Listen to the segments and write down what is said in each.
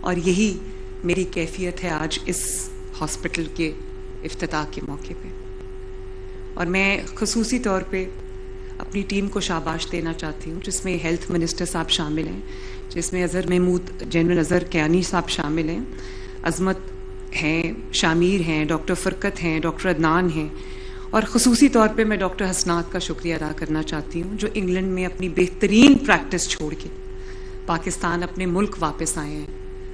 اور یہی میری کیفیت ہے آج اس ہاسپٹل کے افتتاح کے موقع پہ. اور میں خصوصی طور پہ اپنی ٹیم کو شاباش دینا چاہتی ہوں، جس میں ہیلتھ منسٹر صاحب شامل ہیں، جس میں اظہر محمود جنرل اظہر کیانی صاحب شامل ہیں، عظمت ہیں، شامیر ہیں، ڈاکٹر فرقت ہیں، ڈاکٹر عدنان ہیں، اور خصوصی طور پہ میں ڈاکٹر حسنات کا شکریہ ادا کرنا چاہتی ہوں جو انگلینڈ میں اپنی بہترین پریکٹس چھوڑ کے پاکستان اپنے ملک واپس آئے ہیں،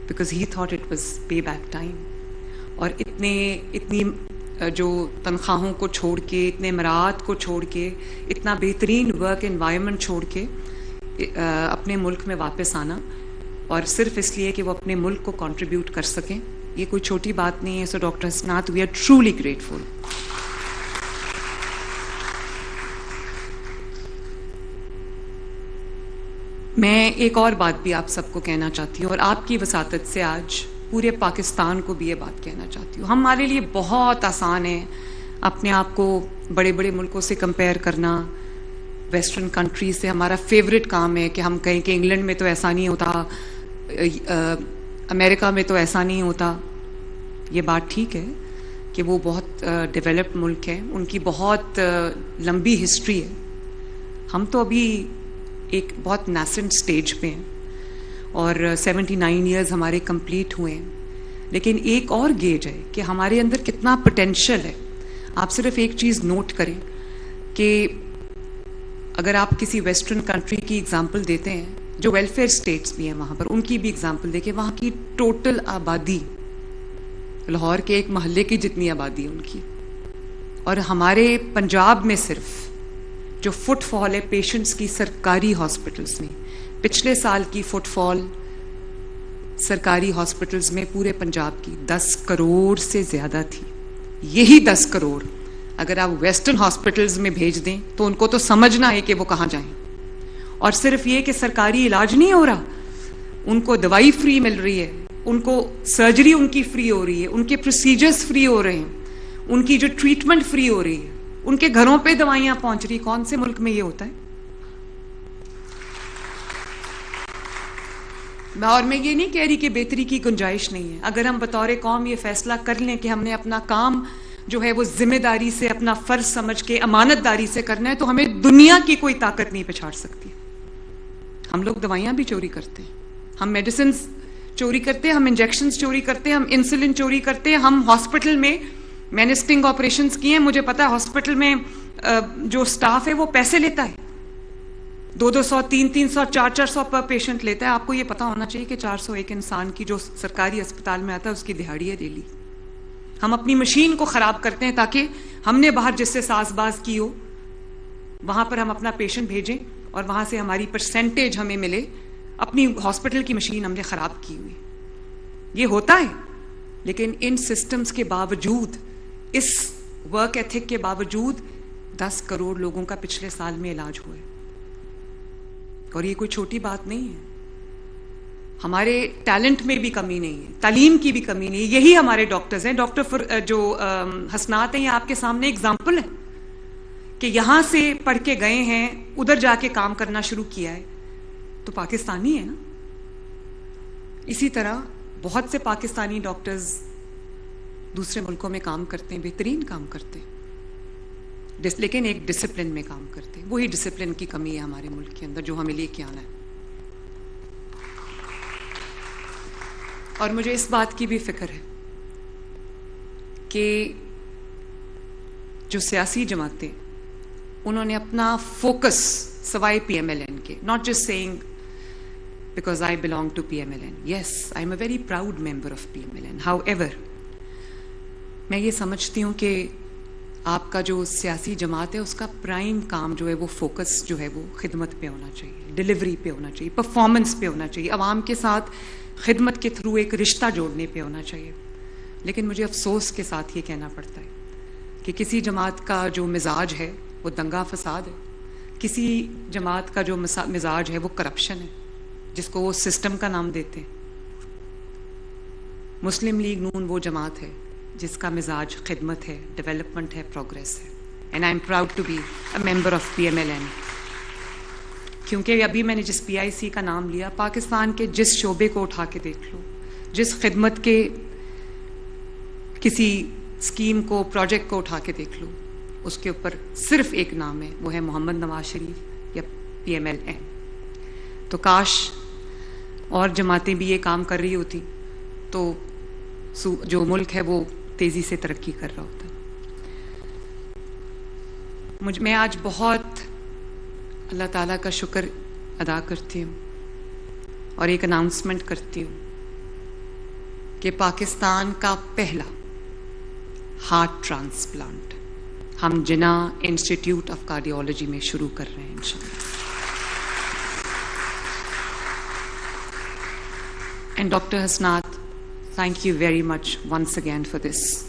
because he thought it was pay back time. اور اتنی جو تنخواہوں کو چھوڑ کے، اتنے مراعات کو چھوڑ کے، اتنا بہترین ورک انوائرمنٹ چھوڑ کے اپنے ملک میں واپس آنا، اور صرف اس لیے کہ وہ اپنے ملک کو کنٹریبیوٹ کر سکیں، یہ کوئی چھوٹی بات نہیں ہے. سو doctor Hasanat, we are truly grateful. میں ایک اور بات بھی آپ سب کو کہنا چاہتی ہوں، اور آپ کی وساطت سے آج پورے پاکستان کو بھی یہ بات کہنا چاہتی ہوں. ہمارے لیے بہت آسان ہے اپنے آپ کو بڑے بڑے ملکوں سے کمپیئر کرنا، ویسٹرن کنٹریز سے. ہمارا فیوریٹ کام ہے کہ ہم کہیں کہ انگلینڈ میں تو ایسا نہیں ہوتا، امریکہ میں تو ایسا نہیں ہوتا. یہ بات ٹھیک ہے کہ وہ بہت ڈیولپڈ ملک ہے، ان کی بہت لمبی ہسٹری ہے. ہم تو ابھی ایک بہت نیسنٹ سٹیج پہ ہیں، اور 79 ایئرز ہمارے کمپلیٹ ہوئے ہیں. لیکن ایک اور گیج ہے کہ ہمارے اندر کتنا پوٹینشیل ہے. آپ صرف ایک چیز نوٹ کریں کہ اگر آپ کسی ویسٹرن کنٹری کی اگزامپل دیتے ہیں، جو ویلفیئر اسٹیٹس بھی ہیں وہاں پر، ان کی بھی اگزامپل دیکھیں. وہاں کی ٹوٹل آبادی لاہور کے ایک محلے کی جتنی آبادی ہے ان کی. اور ہمارے پنجاب میں صرف جو فٹ فال ہے پیشنٹس کی سرکاری ہاسپٹلس میں، پچھلے سال کی فٹ فال سرکاری ہاسپٹلز میں پورے پنجاب کی 10 کروڑ سے زیادہ تھی. یہی 10 کروڑ اگر آپ ویسٹرن ہاسپٹلز میں بھیج دیں تو ان کو تو سمجھنا ہے کہ وہ کہاں جائیں. اور صرف یہ کہ سرکاری علاج نہیں ہو رہا، ان کو دوائی فری مل رہی ہے، ان کو سرجری ان کی فری ہو رہی ہے، ان کے پروسیجرز فری ہو رہے ہیں، ان کی جو ٹریٹمنٹ فری ہو رہی ہے، ان کے گھروں پہ دوائیاں پہنچ رہی. کون سے ملک میں یہ ہوتا ہے؟ اور میں یہ نہیں کہہ رہی کہ بہتری کی گنجائش نہیں ہے. اگر ہم بطور قوم یہ فیصلہ کر لیں کہ ہم نے اپنا کام جو ہے وہ ذمہ داری سے، اپنا فرض سمجھ کے، امانت داری سے کرنا ہے، تو ہمیں دنیا کی کوئی طاقت نہیں پچھاڑ سکتی. ہم لوگ دوائیاں بھی چوری کرتے ہیں، ہم میڈیسنز چوری کرتے ہیں، ہم انجیکشنز چوری کرتے ہیں، ہم انسولن چوری کرتے ہیں. ہم ہاسپٹل میں نے اسٹنگ آپریشنز کیے ہیں، مجھے پتا ہے ہاسپٹل میں جو سٹاف ہے وہ پیسے لیتا ہے، 200 300 400 پر پیشنٹ لیتا ہے. آپ کو یہ پتا ہونا چاہیے کہ 400 ایک انسان کی جو سرکاری اسپتال میں آتا ہے اس کی دہاڑی ہے ڈیلی. ہم اپنی مشین کو خراب کرتے ہیں تاکہ ہم نے باہر جس سے ساز باز کی ہو وہاں پر ہم اپنا پیشنٹ بھیجیں اور وہاں سے ہماری پرسنٹیج ہمیں ملے. اپنی ہاسپٹل کی مشین ہم نے خراب کی ہوئی. یہ ہوتا ہے، لیکن ان سسٹمز کے باوجود، اس ورک ایتھک کے باوجود 10 کروڑ لوگوں کا پچھلے سال میں علاج ہوا ہے. اور یہ کوئی چھوٹی بات نہیں ہے. ہمارے ٹیلنٹ میں بھی کمی نہیں ہے، تعلیم کی بھی کمی نہیں ہے. یہی ہمارے ڈاکٹرز ہیں. ڈاکٹر جو حسنات ہیں، یہ آپ کے سامنے اگزامپل ہے کہ یہاں سے پڑھ کے گئے ہیں، ادھر جا کے کام کرنا شروع کیا ہے، تو پاکستانی ہے نا. اسی طرح بہت سے پاکستانی ڈاکٹرز دوسرے ملکوں میں کام کرتے ہیں، بہترین کام کرتے ہیں، لیکن ایک ڈسپلن میں کام کرتے ہیں. وہی ڈسپلن کی کمی ہے ہمارے ملک کے اندر جو ہمیں لے کے آنا ہے. اور مجھے اس بات کی بھی فکر ہے کہ جو سیاسی جماعتیں، انہوں نے اپنا فوکس سوائے پی ایم ایل این کے، not just seeing because I belong to P M L N. Yes, I am a very proud member of P M L N. However, میں یہ سمجھتی ہوں کہ آپ کا جو سیاسی جماعت ہے اس کا پرائم کام جو ہے وہ فوکس جو ہے وہ خدمت پہ ہونا چاہیے، ڈیلیوری پہ ہونا چاہیے، پرفارمنس پہ ہونا چاہیے، عوام کے ساتھ خدمت کے تھرو ایک رشتہ جوڑنے پہ ہونا چاہیے. لیکن مجھے افسوس کے ساتھ یہ کہنا پڑتا ہے کہ کسی جماعت کا جو مزاج ہے وہ دنگا فساد ہے، کسی جماعت کا جو مزاج ہے وہ کرپشن ہے، جس کو وہ سسٹم کا نام دیتے ہیں. مسلم لیگ نون وہ جماعت ہے جس کا مزاج خدمت ہے، ڈیولپمنٹ ہے، پروگریس ہے. And I am proud to be a member of P M L N. کیونکہ ابھی میں نے جس پی آئی سی کا نام لیا، پاکستان کے جس شعبے کو اٹھا کے دیکھ لو، جس خدمت کے کسی اسکیم کو پروجیکٹ کو اٹھا کے دیکھ لو اس کے اوپر صرف ایک نام ہے, وہ ہے محمد نواز شریف یا PMLN. تو کاش اور جماعتیں بھی یہ کام کر رہی ہوتی تو جو ملک ہے وہ تیزی سے ترقی کر رہا ہوتا. میں آج بہت اللہ تعالیٰ کا شکر ادا کرتی ہوں اور ایک اناؤنسمنٹ کرتی ہوں کہ پاکستان کا پہلا ہارٹ ٹرانسپلانٹ ہم جناح انسٹیٹیوٹ آف کارڈیالوجی میں شروع کر رہے ہیں انشاءاللہ. And Dr. Hasnaat, thank you very much once again for this